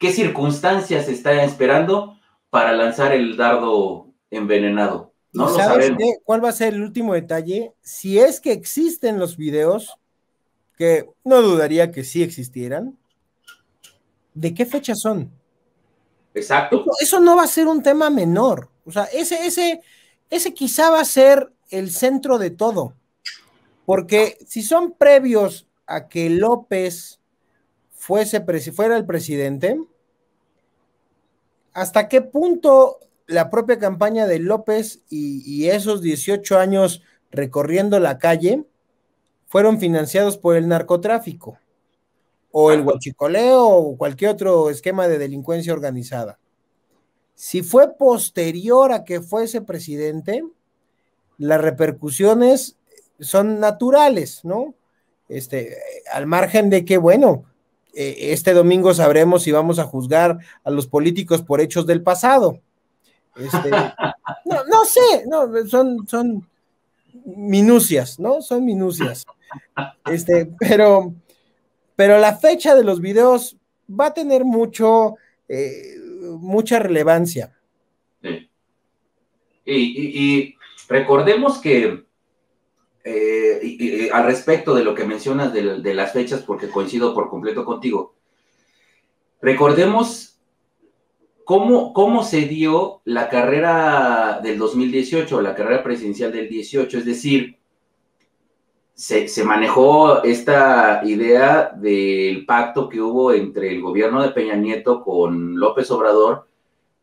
Speaker 2: circunstancias está esperando para lanzar el dardo envenenado? No lo sabemos.
Speaker 3: ¿Cuál va a ser el último detalle? Si es que existen los videos, que no dudaría que sí existieran, ¿de qué fecha son?
Speaker 2: Exacto.
Speaker 3: Eso no va a ser un tema menor. O sea, ese quizá va a ser el centro de todo. Porque si son previos a que López fuera el presidente, ¿hasta qué punto la propia campaña de López y esos 18 años recorriendo la calle fueron financiados por el narcotráfico o el huachicoleo o cualquier otro esquema de delincuencia organizada? Si fue posterior a que fuese presidente, las repercusiones son naturales, ¿no? Al margen de que, bueno, este domingo sabremos si vamos a juzgar a los políticos por hechos del pasado. No sé, no, son minucias, ¿no? Son minucias. Pero la fecha de los videos va a tener mucha relevancia.
Speaker 2: Sí. Y recordemos que al respecto de lo que mencionas de las fechas, porque coincido por completo contigo, recordemos cómo se dio la carrera del 2018, la carrera presidencial del 18, es decir, se manejó esta idea del pacto que hubo entre el gobierno de Peña Nieto con López Obrador,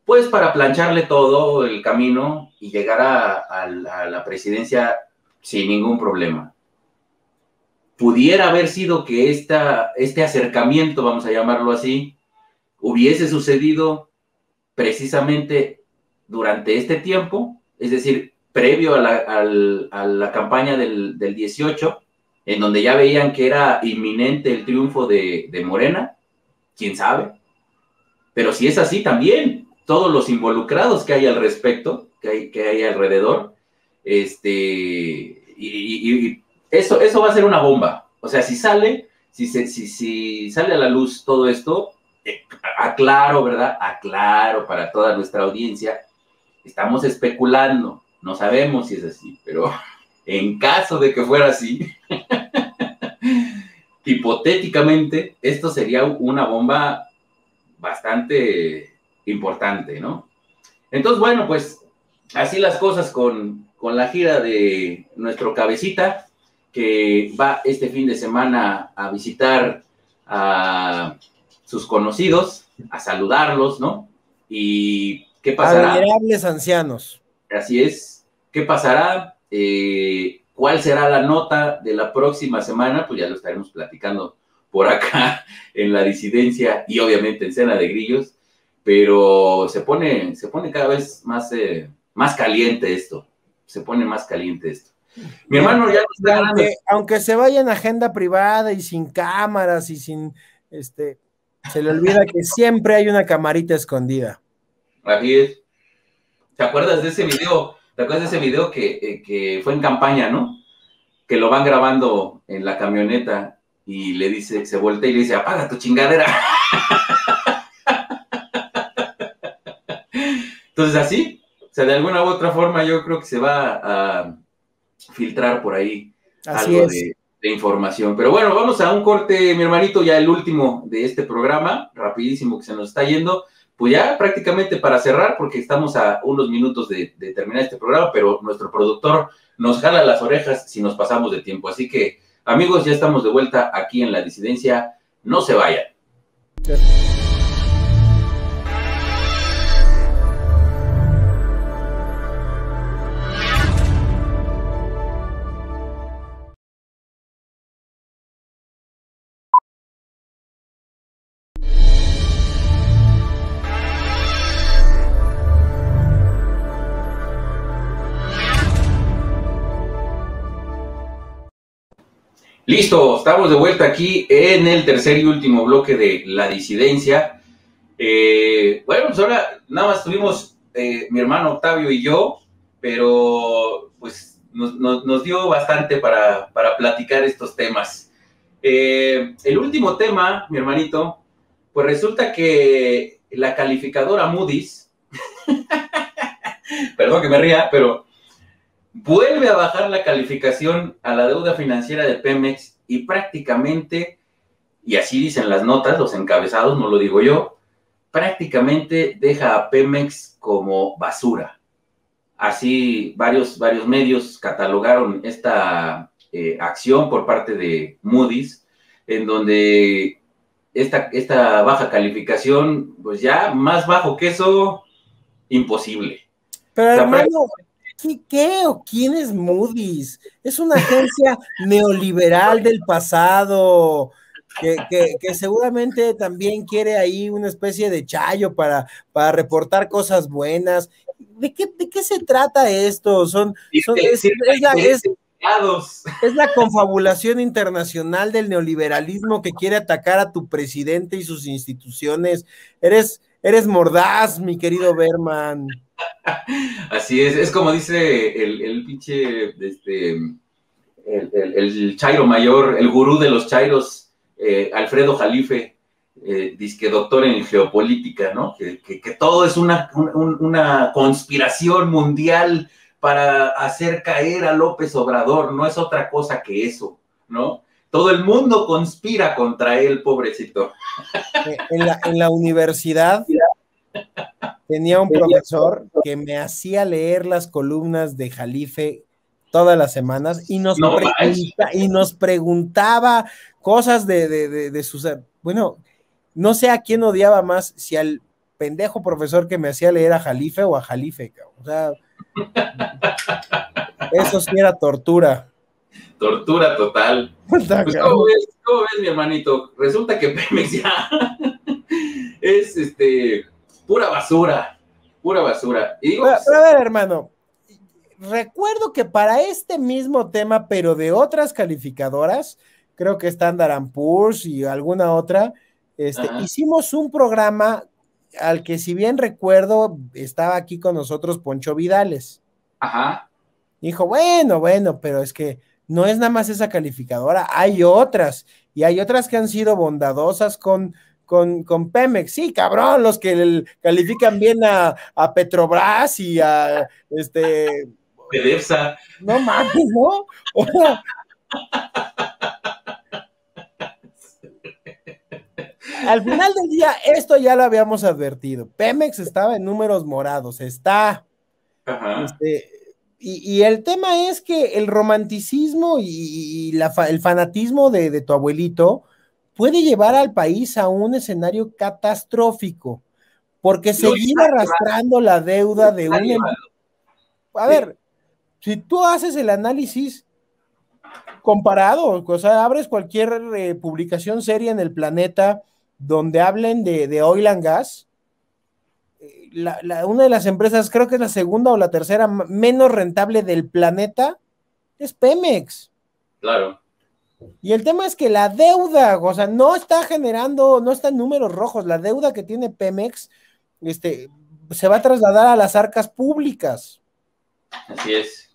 Speaker 2: pues para plancharle todo el camino y llegar a la presidencia sin ningún problema. Pudiera haber sido que este acercamiento, vamos a llamarlo así, hubiese sucedido precisamente durante este tiempo, es decir, previo a la campaña del 18, en donde ya veían que era inminente el triunfo de Morena, quién sabe, pero si es así también, todos los involucrados que hay al respecto, que hay alrededor, y eso va a ser una bomba. O sea, si sale a la luz todo esto, aclaro, ¿verdad? Aclaro para toda nuestra audiencia, estamos especulando, no sabemos si es así, pero en caso de que fuera así, hipotéticamente, esto sería una bomba bastante importante, ¿no? Entonces, bueno, pues así las cosas con la gira de nuestro cabecita, que va este fin de semana a visitar a sus conocidos, a saludarlos, ¿no? ¿Y qué pasará?
Speaker 3: A venerables ancianos.
Speaker 2: Así es. ¿Qué pasará? ¿Cuál será la nota de la próxima semana? Pues ya lo estaremos platicando por acá en La Disidencia y obviamente en Cena de Grillos, pero se pone cada vez más caliente esto. Se pone más caliente esto. Mi hermano ya está...
Speaker 3: Aunque se vaya en agenda privada y sin cámaras y sin... se le olvida que siempre hay una camarita escondida.
Speaker 2: Así es. ¿Te acuerdas de ese video? ¿Te acuerdas de ese video que fue en campaña, no? Que lo van grabando en la camioneta y le dice, se voltea y le dice, apaga tu chingadera. Entonces así, o sea, de alguna u otra forma yo creo que se va a filtrar por ahí
Speaker 3: así
Speaker 2: algo de información. Pero bueno, vamos a un corte, mi hermanito, ya el último de este programa, rapidísimo que se nos está yendo. Pues ya prácticamente para cerrar, porque estamos a unos minutos de terminar este programa, pero nuestro productor nos jala las orejas si nos pasamos de tiempo. Así que, amigos, ya estamos de vuelta aquí en La Disidencia. No se vayan. Listo, estamos de vuelta aquí en el tercer y último bloque de La Disidencia. Bueno, pues ahora nada más tuvimos mi hermano Octavio y yo, pero pues nos dio bastante para platicar estos temas. El último tema, mi hermanito, pues resulta que la calificadora Moody's, perdón que me ría, pero vuelve a bajar la calificación a la deuda financiera de Pemex y prácticamente, y así dicen las notas, los encabezados, no lo digo yo, prácticamente deja a Pemex como basura. Así varios medios catalogaron esta acción por parte de Moody's, en donde esta baja calificación, pues ya más bajo que eso, imposible.
Speaker 3: Pero o sea, hermano, ¿qué o quién es Moody's? Es una agencia neoliberal del pasado que seguramente también quiere ahí una especie de chayo para reportar cosas buenas. ¿De qué se trata esto? Es la confabulación internacional del neoliberalismo que quiere atacar a tu presidente y sus instituciones. Eres mordaz, mi querido Berman.
Speaker 2: Así es como dice el pinche, el chairo mayor, el gurú de los chairos, Alfredo Jalife, disque doctor en geopolítica, ¿no? Que todo es una conspiración mundial para hacer caer a López Obrador, no es otra cosa que eso, ¿no? Todo el mundo conspira contra él, pobrecito.
Speaker 3: En la universidad tenía un profesor que me hacía leer las columnas de Jalife todas las semanas y nos preguntaba cosas de sus... Bueno, no sé a quién odiaba más, si al pendejo profesor que me hacía leer a Jalife o a Jalife, o sea, eso sí era tortura.
Speaker 2: Tortura total. Pues, ¿cómo ves, mi hermanito? Resulta que Pemex ya es pura basura. Y digo,
Speaker 3: pero a ver, hermano, recuerdo que para este mismo tema, pero de otras calificadoras, creo que Standard & Poor's y alguna otra, hicimos un programa al que, si bien recuerdo, estaba aquí con nosotros Poncho Vidales.
Speaker 2: Ajá.
Speaker 3: Dijo, bueno, pero es que no es nada más esa calificadora, hay otras, y hay otras que han sido bondadosas con Pemex. Sí, cabrón, los que califican bien a Petrobras y a
Speaker 2: Pedepsa.
Speaker 3: No mames, ¿no? O sea, al final del día, esto ya lo habíamos advertido. Pemex estaba en números morados, está.
Speaker 2: Ajá.
Speaker 3: Y el tema es que el romanticismo el fanatismo de tu abuelito puede llevar al país a un escenario catastrófico, porque
Speaker 2: Lo
Speaker 3: seguir
Speaker 2: está
Speaker 3: arrastrando la deuda de
Speaker 2: llevando,
Speaker 3: A
Speaker 2: sí,
Speaker 3: ver, si tú haces el análisis comparado, o sea, abres cualquier publicación seria en el planeta donde hablen de oil and gas, una de las empresas, creo que es la segunda o la tercera menos rentable del planeta, es Pemex.
Speaker 2: claro.
Speaker 3: Y el tema es que la deuda, o sea, no está generando, no está en números rojos, la deuda que tiene Pemex, se va a trasladar a las arcas públicas.
Speaker 2: Así es.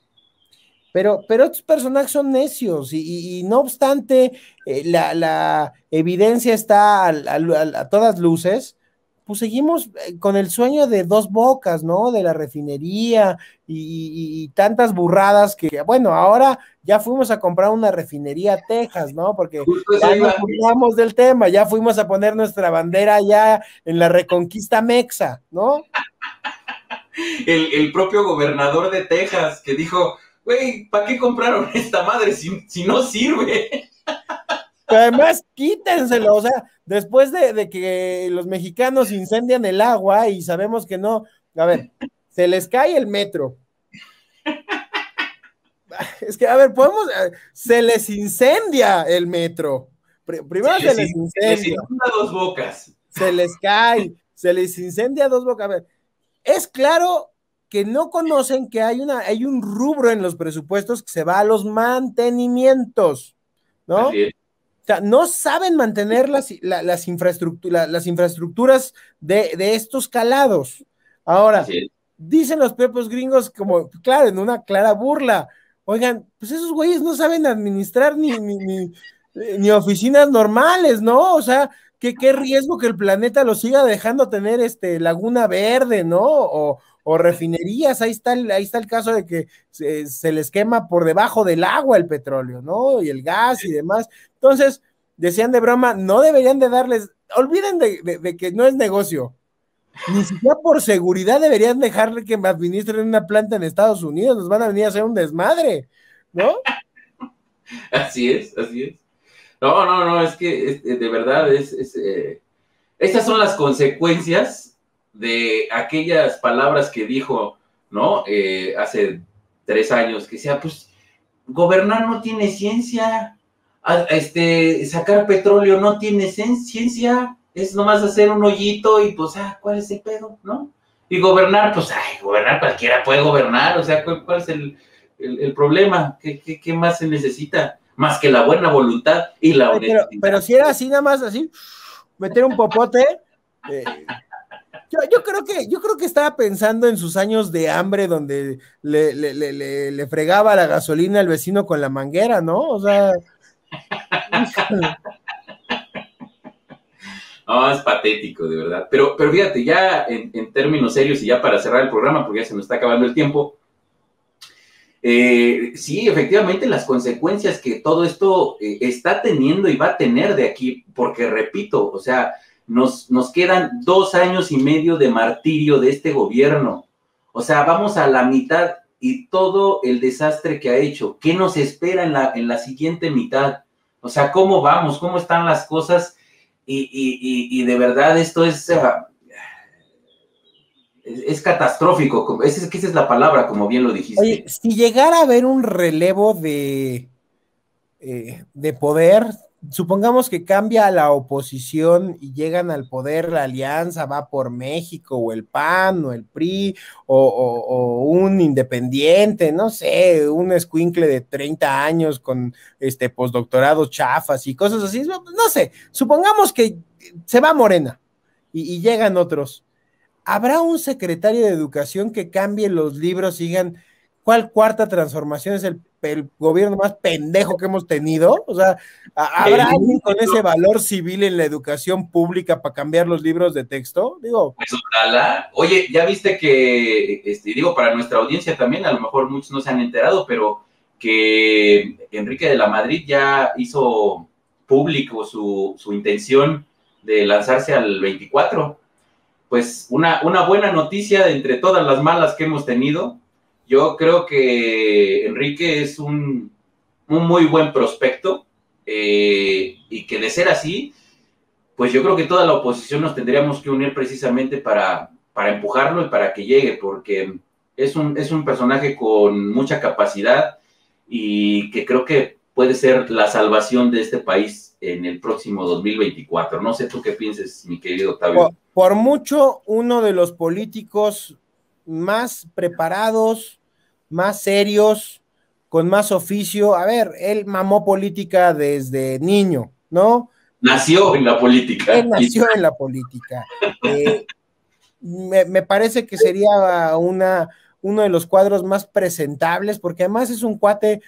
Speaker 3: Pero estos personajes son necios y no obstante, la evidencia está a todas luces, pues seguimos con el sueño de Dos Bocas, ¿no? De la refinería y tantas burradas que, bueno, ahora ya fuimos a comprar una refinería a Texas, ¿no? Porque
Speaker 2: Justo eso
Speaker 3: ya nos
Speaker 2: iba.
Speaker 3: olvidamos del tema, ya fuimos a poner nuestra bandera ya en la Reconquista Mexa, ¿no?
Speaker 2: El propio gobernador de Texas que dijo, güey, ¿para qué compraron esta madre si no sirve?
Speaker 3: Pero además, quítenselo, o sea, después de que los mexicanos incendian el agua y sabemos que no, a ver, se les cae el metro. Es que, a ver, se les incendia el metro. Primero se les
Speaker 2: Les
Speaker 3: incendia,
Speaker 2: inunda Dos Bocas.
Speaker 3: se les cae, se les incendia Dos Bocas. A ver, es claro que no conocen que hay un rubro en los presupuestos que se va a los mantenimientos, ¿no?
Speaker 2: Así es.
Speaker 3: O sea, no saben mantener las infraestructuras de estos calados. Ahora,
Speaker 2: Así es.
Speaker 3: dicen los propios gringos, como, claro, en una clara burla, oigan, pues esos güeyes no saben administrar ni oficinas normales, ¿no? O sea, qué riesgo que el planeta lo siga dejando tener Laguna Verde, ¿no? O refinerías, ahí está el caso de que se les quema por debajo del agua el petróleo, ¿no? Y el gas y demás. Entonces, decían de broma, no deberían de darles, olviden de que no es negocio, ni siquiera por seguridad deberían dejarle que me administren una planta en Estados Unidos, nos van a venir a hacer un desmadre, ¿no?
Speaker 2: Así es, así es. No, no, no, es que de verdad estas son las consecuencias de aquellas palabras que dijo, ¿no? Hace 3 años, que sea, pues, gobernar no tiene ciencia, sacar petróleo no tiene ciencia, es nomás hacer un hoyito y pues, ¿cuál es el pedo, no? Y gobernar, pues, gobernar cualquiera puede gobernar, o sea, ¿cuál es el problema? ¿Qué más se necesita? Más que la buena voluntad y la honestidad.
Speaker 3: Pero si era así, nada más así, meter un popote, yo creo que estaba pensando en sus años de hambre donde le fregaba la gasolina al vecino con la manguera, ¿no? O sea,
Speaker 2: No, es patético, de verdad. Pero fíjate, ya en términos serios y ya para cerrar el programa, porque ya se nos está acabando el tiempo, sí, efectivamente, las consecuencias que todo esto está teniendo y va a tener de aquí, porque repito, o sea, nos quedan 2 años y medio de martirio de este gobierno. O sea, vamos a la mitad y todo el desastre que ha hecho. ¿Qué nos espera en la siguiente mitad? O sea, ¿cómo vamos? ¿Cómo están las cosas? Y de verdad esto es catastrófico. Esa es la palabra, como bien lo dijiste.
Speaker 3: oye, si llegara a haber un relevo de poder, supongamos que cambia la oposición y llegan al poder, la alianza va por México, o el PAN, o el PRI, o un independiente, no sé, un escuincle de 30 años con postdoctorados chafas y cosas así, no sé, supongamos que se va Morena y llegan otros. ¿Habrá un secretario de educación que cambie los libros y digan cuál cuarta transformación es el gobierno más pendejo que hemos tenido? O sea, ¿habrá alguien con ese valor civil en la educación pública para cambiar los libros de texto? Digo,
Speaker 2: pues ojalá. Oye, ya viste que, digo, para nuestra audiencia también, a lo mejor muchos no se han enterado, pero que Enrique de la Madrid ya hizo público su intención de lanzarse al 24. Pues una buena noticia de entre todas las malas que hemos tenido, Yo creo que Enrique es un muy buen prospecto, y que de ser así, pues yo creo que toda la oposición nos tendríamos que unir precisamente para empujarlo y para que llegue, porque es un personaje con mucha capacidad y que creo que puede ser la salvación de este país en el próximo 2024. No sé tú qué pienses, mi querido Octavio.
Speaker 3: Por mucho, uno de los políticos más preparados, más serios, con más oficio. A ver, él mamó política desde niño, ¿no?
Speaker 2: Nació en la política.
Speaker 3: Él nació en la política. Me parece que sería uno de los cuadros más presentables, porque además es un cuate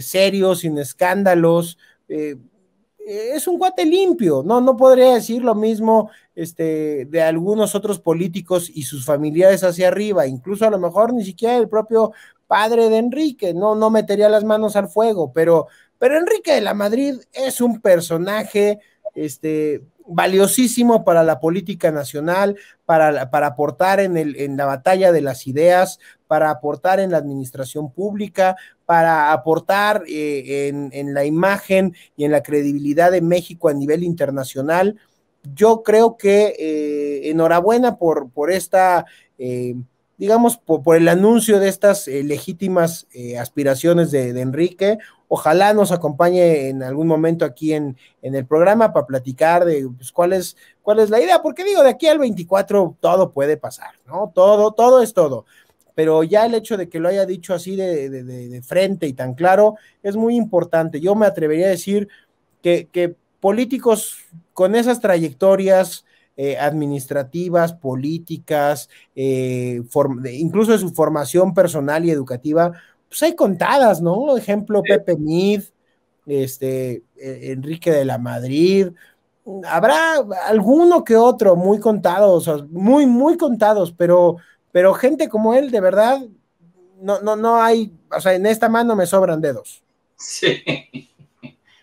Speaker 3: serio, sin escándalos, es un cuate limpio, no podría decir lo mismo de algunos otros políticos y sus familiares hacia arriba, incluso a lo mejor ni siquiera el propio padre de Enrique, no metería las manos al fuego, pero Enrique de la Madrid es un personaje valiosísimo para la política nacional, para aportar en la batalla de las ideas, para aportar en la administración pública, para aportar en la imagen y en la credibilidad de México a nivel internacional. Yo creo que enhorabuena por esta, digamos, por el anuncio de estas legítimas aspiraciones de Enrique. Ojalá nos acompañe en algún momento aquí en el programa para platicar de pues, cuál es la idea, porque digo, de aquí al 24 todo puede pasar, ¿no? Todo es todo. Pero ya el hecho de que lo haya dicho así de frente y tan claro es muy importante. Yo me atrevería a decir que políticos con esas trayectorias administrativas, políticas, incluso de su formación personal y educativa, pues hay contadas, ¿no? Ejemplo, Pepe Mid, Enrique de la Madrid, habrá alguno que otro, muy contados, o sea, muy contados, pero gente como él, de verdad, no hay, o sea, en esta mano me sobran dedos.
Speaker 2: Sí,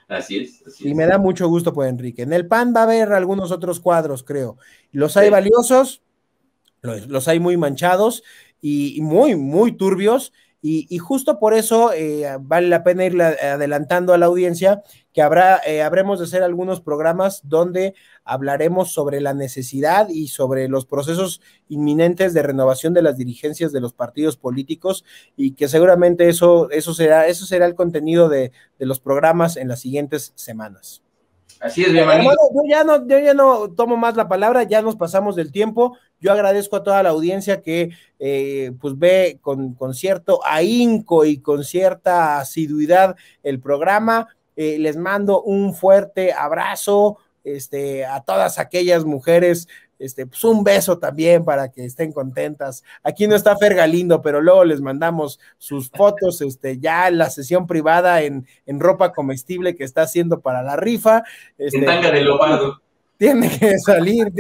Speaker 2: así es.
Speaker 3: Y me da mucho gusto por Enrique. En el PAN va a haber algunos otros cuadros, creo. Los hay valiosos, los hay muy manchados y muy turbios, y justo por eso vale la pena ir adelantando a la audiencia que habremos de hacer algunos programas donde hablaremos sobre la necesidad y sobre los procesos inminentes de renovación de las dirigencias de los partidos políticos, y que seguramente eso será el contenido de los programas en las siguientes semanas.
Speaker 2: Así es, mi hermanito.
Speaker 3: Yo ya no tomo más la palabra, ya nos pasamos del tiempo. Yo agradezco a toda la audiencia que pues ve con cierto ahínco y con cierta asiduidad el programa. Les mando un fuerte abrazo a todas aquellas mujeres. Pues un beso también para que estén contentas. Aquí no está Fer Galindo, pero luego les mandamos sus fotos, ya en la sesión privada en ropa comestible que está haciendo para la rifa.
Speaker 2: En tanga de leopardo.
Speaker 3: Tiene que salir,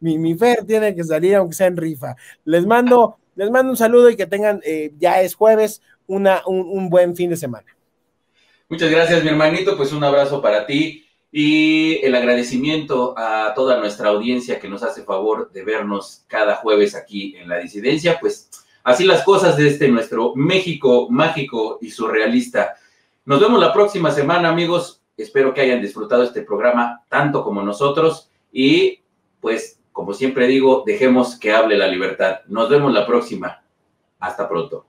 Speaker 3: mi Fer tiene que salir aunque sea en rifa. Les mando un saludo y que tengan, ya es jueves, un buen fin de semana.
Speaker 2: Muchas gracias, mi hermanito, pues un abrazo para ti. Y el agradecimiento a toda nuestra audiencia que nos hace favor de vernos cada jueves aquí en La Disidencia. Pues así las cosas de nuestro México mágico y surrealista. Nos vemos la próxima semana, amigos. Espero que hayan disfrutado este programa tanto como nosotros. Y pues, como siempre digo, dejemos que hable la libertad. Nos vemos la próxima. Hasta pronto.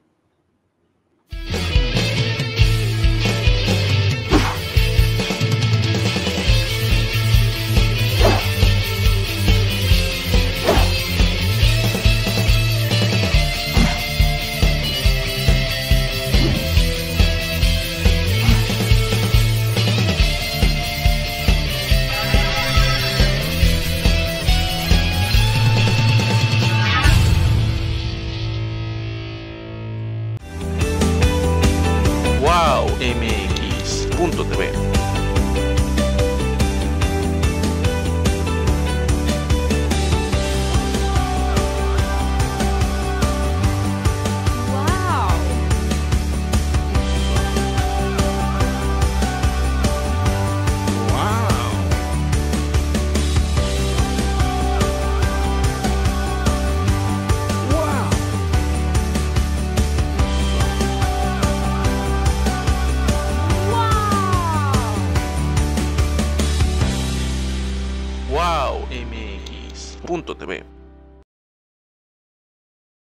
Speaker 1: radio.tv.